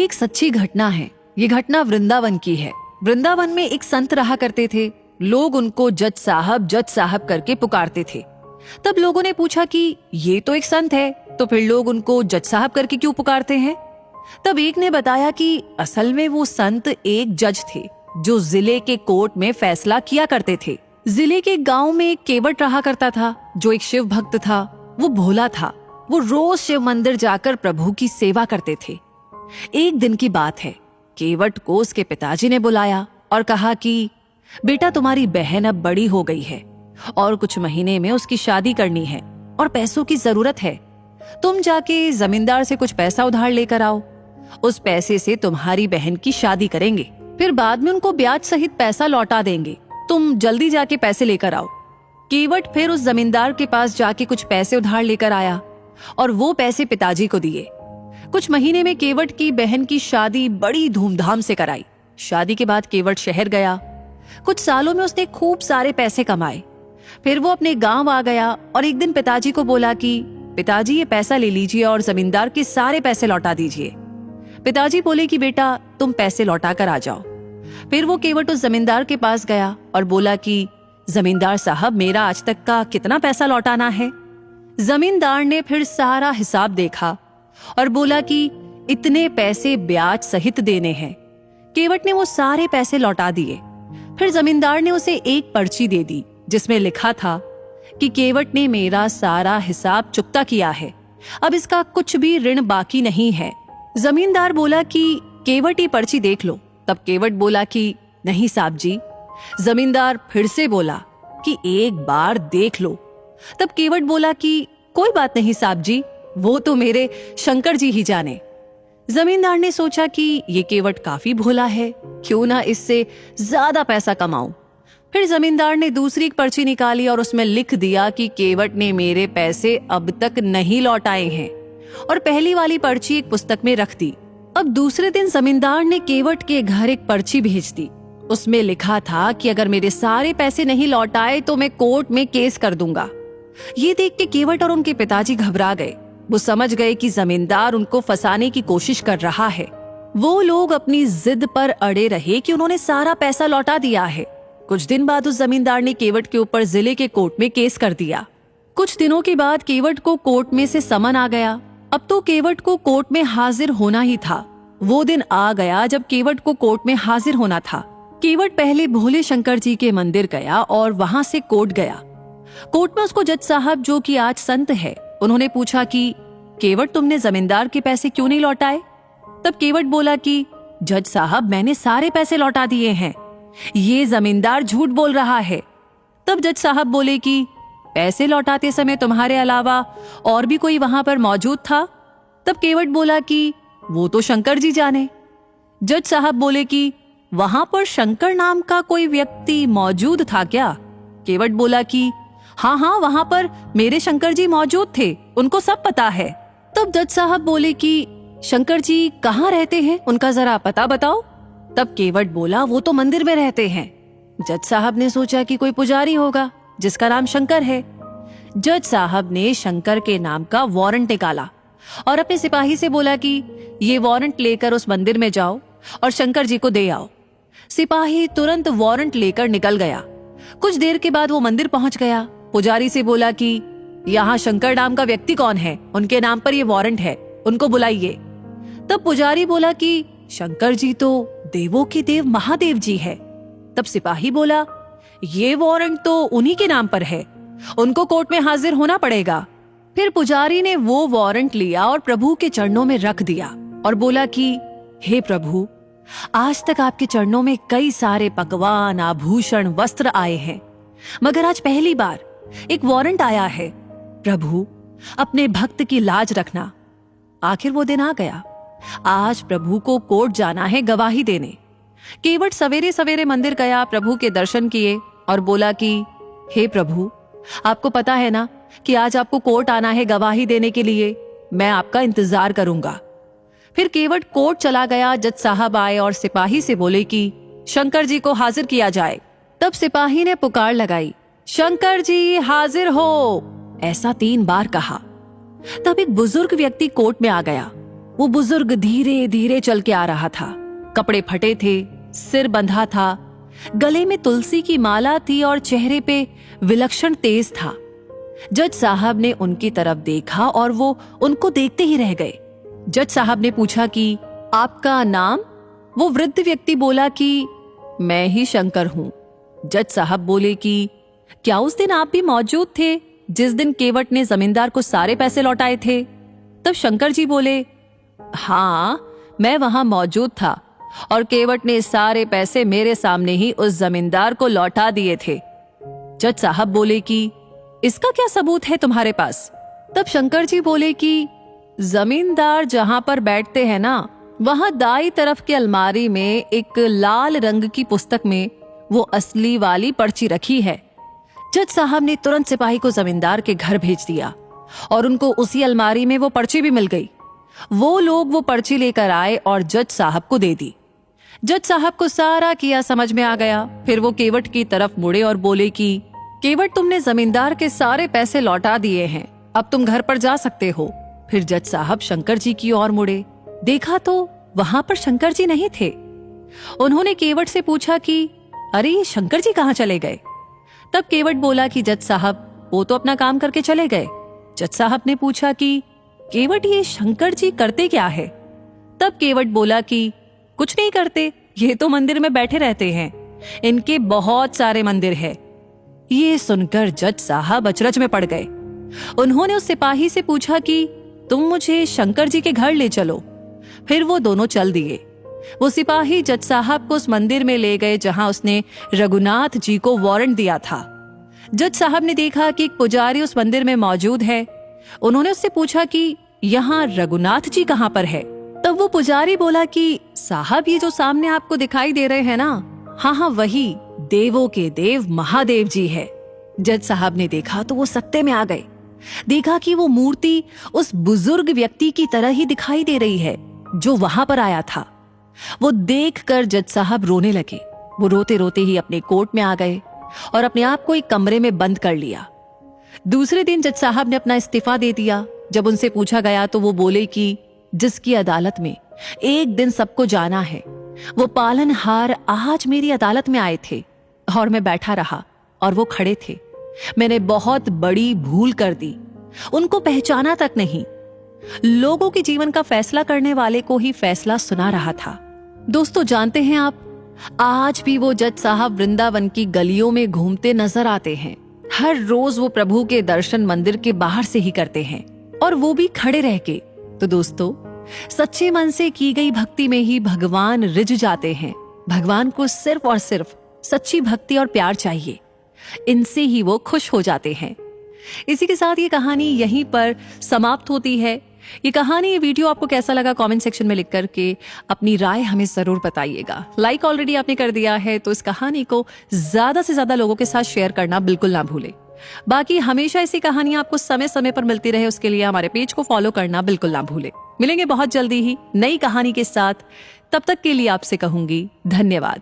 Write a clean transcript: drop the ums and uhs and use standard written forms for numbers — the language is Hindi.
ये एक सच्ची घटना है। ये घटना वृंदावन की है। वृंदावन में एक संत रहा करते थे। लोग उनको जज साहब करके पुकारते थे। तब लोगों ने पूछा कि ये तो एक संत है, तो फिर लोग उनको जज साहब करके क्यों पुकारते हैं? तब एक ने बताया कि असल में वो संत एक जज थे जो जिले के कोर्ट में फैसला किया करते थे। जिले के गांव में एक केवट रहा करता था जो एक शिव भक्त था। वो भोला था। वो रोज शिव मंदिर जाकर प्रभु की सेवा करते थे। एक दिन की बात है, केवट को उसके पिताजी ने बुलाया और कहा कि बेटा, तुम्हारी बहन अब बड़ी हो गई है और कुछ महीने में उसकी शादी करनी है और पैसों की जरूरत है। तुम जाके जमींदार से कुछ पैसा उधार लेकर आओ। उस पैसे से तुम्हारी बहन की शादी करेंगे, फिर बाद में उनको ब्याज सहित पैसा लौटा देंगे। तुम जल्दी जाके पैसे लेकर आओ। केवट फिर उस जमींदार के पास जाके कुछ पैसे उधार लेकर आया और वो पैसे पिताजी को दिए। कुछ महीने में केवट की बहन की शादी बड़ी धूमधाम से कराई। शादी के बाद केवट शहर गया। कुछ सालों में उसने खूब सारे पैसे कमाए। फिर वो अपने गांव आ गया और एक दिन पिताजी को बोला कि पिताजी, ये पैसा ले लीजिए और जमींदार के सारे पैसे लौटा दीजिए। पिताजी बोले कि बेटा, तुम पैसे लौटा कर आ जाओ। फिर वो केवट उस जमींदार के पास गया और बोला कि जमींदार साहब, मेरा आज तक का कितना पैसा लौटाना है? जमींदार ने फिर सारा हिसाब देखा और बोला कि इतने पैसे ब्याज सहित देने हैं। केवट ने वो सारे पैसे लौटा दिए। फिर जमींदार ने उसे एक पर्ची दे दी जिसमें लिखा था कि केवट ने मेरा सारा हिसाब चुकता किया है, अब इसका कुछ भी ऋण बाकी नहीं है। जमींदार बोला कि केवट ये पर्ची देख लो। तब केवट बोला कि नहीं साहब जी। जमींदार फिर से बोला कि एक बार देख लो। तब केवट बोला कि कोई बात नहीं साहब जी, वो तो मेरे शंकर जी ही जाने। जमींदार ने सोचा कि ये केवट काफी भोला है, क्यों ना इससे ज्यादा पैसा कमाऊं। फिर जमींदार ने दूसरी एक पर्ची निकाली और उसमें लिख दिया कि केवट ने मेरे पैसे अब तक नहीं लौटाए हैं, और पहली वाली पर्ची एक पुस्तक में रख दी। अब दूसरे दिन जमींदार ने केवट के घर एक पर्ची भेज दी। उसमें लिखा था कि अगर मेरे सारे पैसे नहीं लौटाए तो मैं कोर्ट में केस कर दूंगा। ये देख के केवट और उनके पिताजी घबरा गए। वो समझ गए कि जमींदार उनको फंसाने की कोशिश कर रहा है। वो लोग अपनी जिद पर अड़े रहे कि उन्होंने सारा पैसा लौटा दिया है। कुछ दिन बाद उस जमींदार ने केवट के ऊपर जिले के कोर्ट में केस कर दिया। कुछ दिनों के बाद केवट को कोर्ट में से समन आ गया। अब तो केवट को कोर्ट में हाजिर होना ही था। वो दिन आ गया जब केवट को कोर्ट में हाजिर होना था। केवट पहले भोले शंकर जी के मंदिर गया और वहां से कोर्ट गया। कोर्ट में उसको जज साहब, जो कि आज संत है, उन्होंने पूछा कि केवट, तुमने जमींदार के पैसे क्यों नहीं लौटाए? तब केवट बोला कि जज साहब, मैंने सारे पैसे लौटा दिए हैं, ये जमींदार झूठ बोल रहा है। तब जज साहब बोले कि पैसे लौटाते समय तुम्हारे अलावा और भी कोई वहां पर मौजूद था? तब केवट बोला कि वो तो शंकर जी जाने। जज साहब बोले कि वहां पर शंकर नाम का कोई व्यक्ति मौजूद था क्या? केवट बोला कि हाँ हाँ, वहां पर मेरे शंकर जी मौजूद थे, उनको सब पता है। तब जज साहब बोले कि शंकर जी कहाँ रहते हैं, उनका जरा पता बताओ। तब केवट बोला, वो तो मंदिर में रहते हैं। जज साहब ने सोचा कि कोई पुजारी होगा जिसका नाम शंकर है। जज साहब ने शंकर के नाम का वारंट निकाला और अपने सिपाही से बोला कि ये वारंट लेकर उस मंदिर में जाओ और शंकर जी को दे आओ। सिपाही तुरंत वारंट लेकर निकल गया। कुछ देर के बाद वो मंदिर पहुंच गया। पुजारी से बोला कि यहाँ शंकर नाम का व्यक्ति कौन है, उनके नाम पर ये वारंट है, उनको बुलाइए। तब पुजारी बोला कि शंकर जी तो देवों के देव महादेव जी है। तब सिपाही बोला, ये वारंट तो उन्हीं के नाम पर है, उनको कोर्ट में हाजिर होना पड़ेगा। फिर पुजारी ने वो वारंट लिया और प्रभु के चरणों में रख दिया और बोला कि हे प्रभु, आज तक आपके चरणों में कई सारे पकवान, आभूषण, वस्त्र आए हैं, मगर आज पहली बार एक वारंट आया है। प्रभु, अपने भक्त की लाज रखना। आखिर वो दिन आ गया। आज प्रभु को कोर्ट जाना है गवाही देने। केवट सवेरे सवेरे मंदिर गया, प्रभु के दर्शन किए और बोला कि हे प्रभु, आपको पता है ना कि आज आपको कोर्ट आना है गवाही देने के लिए, मैं आपका इंतजार करूंगा। फिर केवट कोर्ट चला गया। जज साहब आए और सिपाही से बोले कि शंकर जी को हाजिर किया जाए। तब सिपाही ने पुकार लगाई, शंकर जी हाजिर हो, ऐसा 3 बार कहा। तब एक बुजुर्ग व्यक्ति कोर्ट में आ गया। वो बुजुर्ग धीरे धीरे चल के आ रहा था। कपड़े फटे थे, सिर बंधा था, गले में तुलसी की माला थी और चेहरे पे विलक्षण तेज था। जज साहब ने उनकी तरफ देखा और वो उनको देखते ही रह गए। जज साहब ने पूछा कि आपका नाम? वो वृद्ध व्यक्ति बोला कि मैं ही शंकर हूं। जज साहब बोले कि क्या उस दिन आप भी मौजूद थे जिस दिन केवट ने जमींदार को सारे पैसे लौटाए थे? तब शंकर जी बोले, हाँ, मैं वहां मौजूद था और केवट ने सारे पैसे मेरे सामने ही उस जमींदार को लौटा दिए थे। जज साहब बोले कि इसका क्या सबूत है तुम्हारे पास? तब शंकर जी बोले कि जमींदार जहां पर बैठते हैं ना, वहां दाई तरफ की अलमारी में एक लाल रंग की पुस्तक में वो असली वाली पर्ची रखी है। जज साहब ने तुरंत सिपाही को जमींदार के घर भेज दिया और उनको उसी अलमारी में वो पर्ची भी मिल गई। वो लोग वो पर्ची लेकर आए और जज साहब को दे दी। जज साहब को सारा किया समझ में आ गया। फिर वो केवट की तरफ मुड़े और बोले कि केवट, तुमने जमींदार के सारे पैसे लौटा दिए हैं, अब तुम घर पर जा सकते हो। फिर जज साहब शंकर जी की ओर मुड़े, देखा तो वहां पर शंकर जी नहीं थे। उन्होंने केवट से पूछा कि अरे ये शंकर जी कहाँ चले गए? तब केवट बोला कि जज साहब, वो तो अपना काम करके चले गए। जज साहब ने पूछा कि केवट, ये शंकर जी करते क्या है? तब केवट बोला कि कुछ नहीं करते, ये तो मंदिर में बैठे रहते हैं, इनके बहुत सारे मंदिर है। ये सुनकर जज साहब अचरज में पड़ गए। उन्होंने उस सिपाही से पूछा कि तुम मुझे शंकर जी के घर ले चलो। फिर वो दोनों चल दिए। वो सिपाही जज साहब को उस मंदिर में ले गए जहां उसने रघुनाथ जी को वारंट दिया था। जज साहब ने देखा कि एक पुजारी उस मंदिर में मौजूद है। उन्होंने उससे पूछा कि यहाँ रघुनाथ जी कहाँ पर है? तब वो पुजारी बोला कि साहब, ये जो सामने आपको दिखाई दे रहे हैं ना, हाँ वही देवों के देव महादेव जी है। जज साहब ने देखा तो वो सत्ते में आ गए। देखा कि वो मूर्ति उस बुजुर्ग व्यक्ति की तरह ही दिखाई दे रही है जो वहां पर आया था। वो देखकर जज साहब रोने लगे। वो रोते रोते ही अपने कोर्ट में आ गए और अपने आप को एक कमरे में बंद कर लिया। दूसरे दिन जज साहब ने अपना इस्तीफा दे दिया। जब उनसे पूछा गया तो वो बोले कि जिसकी अदालत में एक दिन सबको जाना है, वो पालनहार आज मेरी अदालत में आए थे और मैं बैठा रहा और वो खड़े थे। मैंने बहुत बड़ी भूल कर दी, उनको पहचाना तक नहीं। लोगों के जीवन का फैसला करने वाले को ही फैसला सुना रहा था। दोस्तों, जानते हैं आप, आज भी वो जज साहब वृंदावन की गलियों में घूमते नजर आते हैं। हर रोज वो प्रभु के दर्शन मंदिर के बाहर से ही करते हैं और वो भी खड़े रह के। तो दोस्तों, सच्चे मन से की गई भक्ति में ही भगवान रिझ जाते हैं। भगवान को सिर्फ और सिर्फ सच्ची भक्ति और प्यार चाहिए, इनसे ही वो खुश हो जाते हैं। इसी के साथ ये कहानी यहीं पर समाप्त होती है। ये कहानी, ये वीडियो आपको कैसा लगा कमेंट सेक्शन में लिख करके अपनी राय हमें जरूर बताइएगा। लाइक ऑलरेडी आपने कर दिया है तो इस कहानी को ज्यादा से ज्यादा लोगों के साथ शेयर करना बिल्कुल ना भूलें। बाकी हमेशा ऐसी कहानियां आपको समय समय पर मिलती रहे, उसके लिए हमारे पेज को फॉलो करना बिल्कुल ना भूलें। मिलेंगे बहुत जल्दी ही नई कहानी के साथ। तब तक के लिए आपसे कहूंगी धन्यवाद।